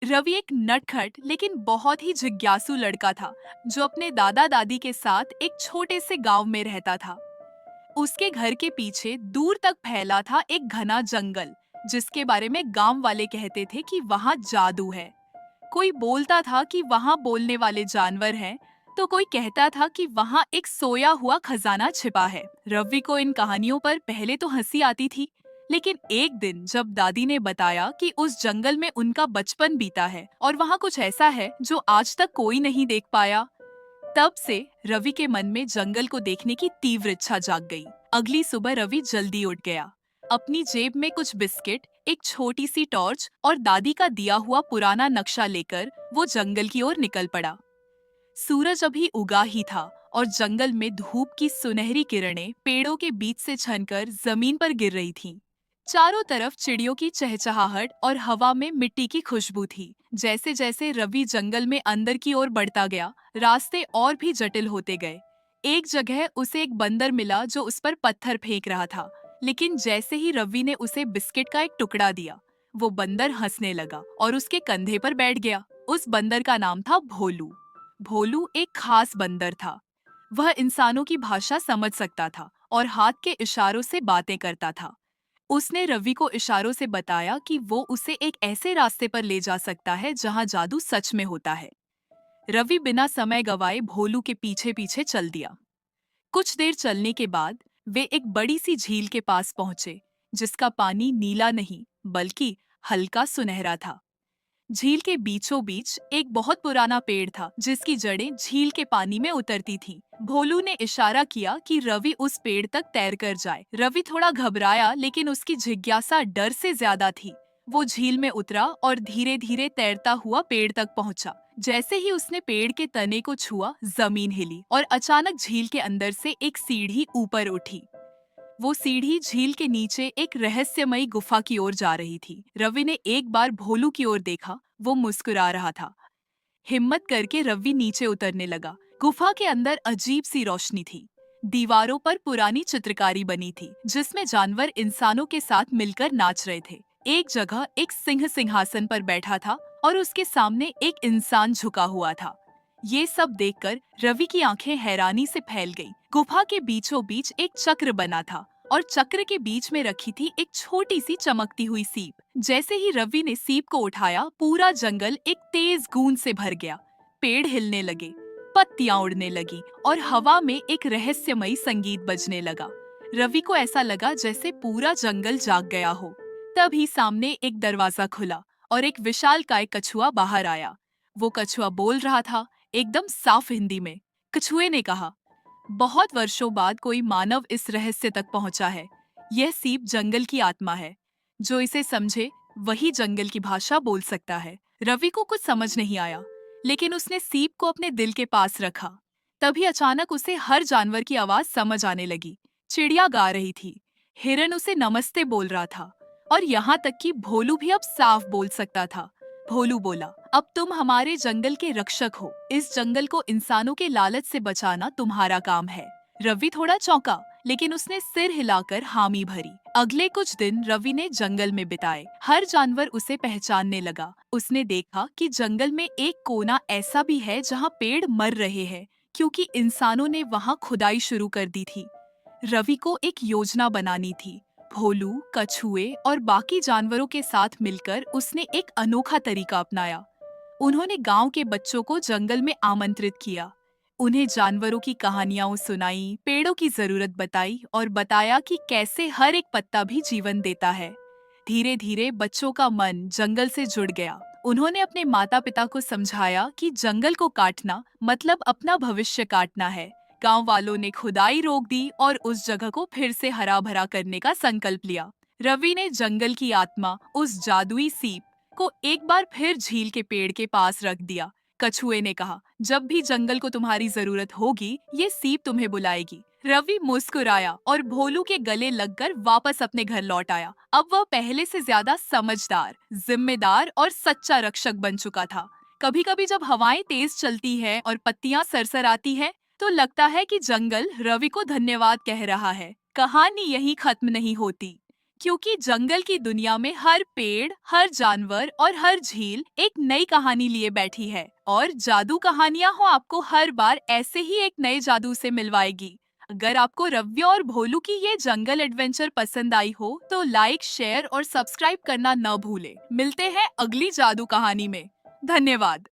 रवि एक नटखट लेकिन बहुत ही जिज्ञासु लड़का था जो अपने दादा दादी के साथ एक छोटे से गांव में रहता था। उसके घर के पीछे दूर तक फैला था एक घना जंगल, जिसके बारे में गांव वाले कहते थे कि वहां जादू है। कोई बोलता था कि वहां बोलने वाले जानवर हैं, तो कोई कहता था कि वहां एक सोया हुआ खजाना छिपा है। रवि को इन कहानियों पर पहले तो हंसी आती थी, लेकिन एक दिन जब दादी ने बताया कि उस जंगल में उनका बचपन बीता है और वहां कुछ ऐसा है जो आज तक कोई नहीं देख पाया, तब से रवि के मन में जंगल को देखने की तीव्र इच्छा जाग गई। अगली सुबह रवि जल्दी उठ गया। अपनी जेब में कुछ बिस्किट, एक छोटी सी टॉर्च और दादी का दिया हुआ पुराना नक्शा लेकर वो जंगल की ओर निकल पड़ा। सूरज अभी उगा ही था और जंगल में धूप की सुनहरी किरणें पेड़ों के बीच से छनकर जमीन पर गिर रही थीं। चारों तरफ चिड़ियों की चहचहाहट और हवा में मिट्टी की खुशबू थी। जैसे जैसे रवि जंगल में अंदर की ओर बढ़ता गया, रास्ते और भी जटिल होते गए। एक जगह उसे एक बंदर मिला जो उस पर पत्थर फेंक रहा था, लेकिन जैसे ही रवि ने उसे बिस्किट का एक टुकड़ा दिया, वो बंदर हंसने लगा और उसके कंधे पर बैठ गया। उस बंदर का नाम था भोलू। भोलू एक खास बंदर था। वह इंसानों की भाषा समझ सकता था और हाथ के इशारों से बातें करता था। उसने रवि को इशारों से बताया कि वो उसे एक ऐसे रास्ते पर ले जा सकता है जहां जादू सच में होता है। रवि बिना समय गवाए भोलू के पीछे पीछे चल दिया। कुछ देर चलने के बाद वे एक बड़ी सी झील के पास पहुंचे, जिसका पानी नीला नहीं बल्कि हल्का सुनहरा था। झील के बीचों बीच एक बहुत पुराना पेड़ था, जिसकी जड़ें झील के पानी में उतरती थीं। भोलू ने इशारा किया कि रवि उस पेड़ तक तैर कर जाए। रवि थोड़ा घबराया, लेकिन उसकी जिज्ञासा डर से ज्यादा थी। वो झील में उतरा और धीरे धीरे तैरता हुआ पेड़ तक पहुंचा। जैसे ही उसने पेड़ के तने को छुआ, जमीन हिली और अचानक झील के अंदर से एक सीढ़ी ऊपर उठी। वो सीढ़ी झील के नीचे एक रहस्यमयी गुफा की ओर जा रही थी। रवि ने एक बार भोलू की ओर देखा, वो मुस्कुरा रहा था। हिम्मत करके रवि नीचे उतरने लगा। गुफा के अंदर अजीब सी रोशनी थी। दीवारों पर पुरानी चित्रकारी बनी थी, जिसमें जानवर इंसानों के साथ मिलकर नाच रहे थे। एक जगह एक सिंह सिंहासन पर बैठा था और उसके सामने एक इंसान झुका हुआ था। ये सब देखकर रवि की आंखें हैरानी से फैल गईं। गुफा के बीचों बीच एक चक्र बना था और चक्र के बीच में रखी थी एक छोटी सी चमकती हुई सीप। जैसे ही रवि ने सीप को उठाया, पूरा जंगल एक तेज गूंज से भर गया। पेड़ हिलने लगे, पत्तियां उड़ने लगी और हवा में एक रहस्यमयी संगीत बजने लगा। रवि को ऐसा लगा जैसे पूरा जंगल जाग गया हो। तभी सामने एक दरवाजा खुला और एक विशालकाय कछुआ बाहर आया। वो कछुआ बोल रहा था, एकदम साफ हिंदी में। कछुए ने कहा, बहुत वर्षों बाद कोई मानव इस रहस्य तक पहुंचा है। यह सीप जंगल की आत्मा है। जो इसे समझे वही जंगल की भाषा बोल सकता है। रवि को कुछ समझ नहीं आया, लेकिन उसने सीप को अपने दिल के पास रखा। तभी अचानक उसे हर जानवर की आवाज समझ आने लगी। चिड़िया गा रही थी, हिरन उसे नमस्ते बोल रहा था और यहाँ तक कि भोलू भी अब साफ बोल सकता था। भोलू बोला, अब तुम हमारे जंगल के रक्षक हो। इस जंगल को इंसानों के लालच से बचाना तुम्हारा काम है। रवि थोड़ा चौंका, लेकिन उसने सिर हिलाकर हामी भरी। अगले कुछ दिन रवि ने जंगल में बिताए। हर जानवर उसे पहचानने लगा। उसने देखा कि जंगल में एक कोना ऐसा भी है जहाँ पेड़ मर रहे हैं, क्योंकि इंसानों ने वहाँ खुदाई शुरू कर दी थी। रवि को एक योजना बनानी थी। भोलू, कछुए और बाकी जानवरों के साथ मिलकर उसने एक अनोखा तरीका अपनाया। उन्होंने गांव के बच्चों को जंगल में आमंत्रित किया। उन्हें जानवरों की कहानियां सुनाई, पेड़ों की जरूरत बताई और बताया कि कैसे हर एक पत्ता भी जीवन देता है। धीरे धीरे बच्चों का मन जंगल से जुड़ गया। उन्होंने अपने माता पिता को समझाया कि जंगल को काटना मतलब अपना भविष्य काटना है। गांव वालों ने खुदाई रोक दी और उस जगह को फिर से हरा भरा करने का संकल्प लिया। रवि ने जंगल की आत्मा, उस जादुई सीप को एक बार फिर झील के पेड़ के पास रख दिया। कछुए ने कहा, जब भी जंगल को तुम्हारी जरूरत होगी, ये सीप तुम्हें बुलाएगी। रवि मुस्कुराया और भोलू के गले लगकर वापस अपने घर लौट आया। अब वह पहले से ज्यादा समझदार, जिम्मेदार और सच्चा रक्षक बन चुका था। कभी कभी जब हवाएं तेज चलती है और पत्तियां सरसराती है, तो लगता है कि जंगल रवि को धन्यवाद कह रहा है। कहानी यहीं खत्म नहीं होती। क्योंकि जंगल की दुनिया में हर पेड़, हर जानवर और हर झील एक नई कहानी लिए बैठी है और जादू कहानियां हो आपको हर बार ऐसे ही एक नए जादू से मिलवाएगी। अगर आपको रव्य और भोलू की ये जंगल एडवेंचर पसंद आई हो तो लाइक, शेयर और सब्सक्राइब करना न भूले। मिलते हैं अगली जादू कहानी में। धन्यवाद।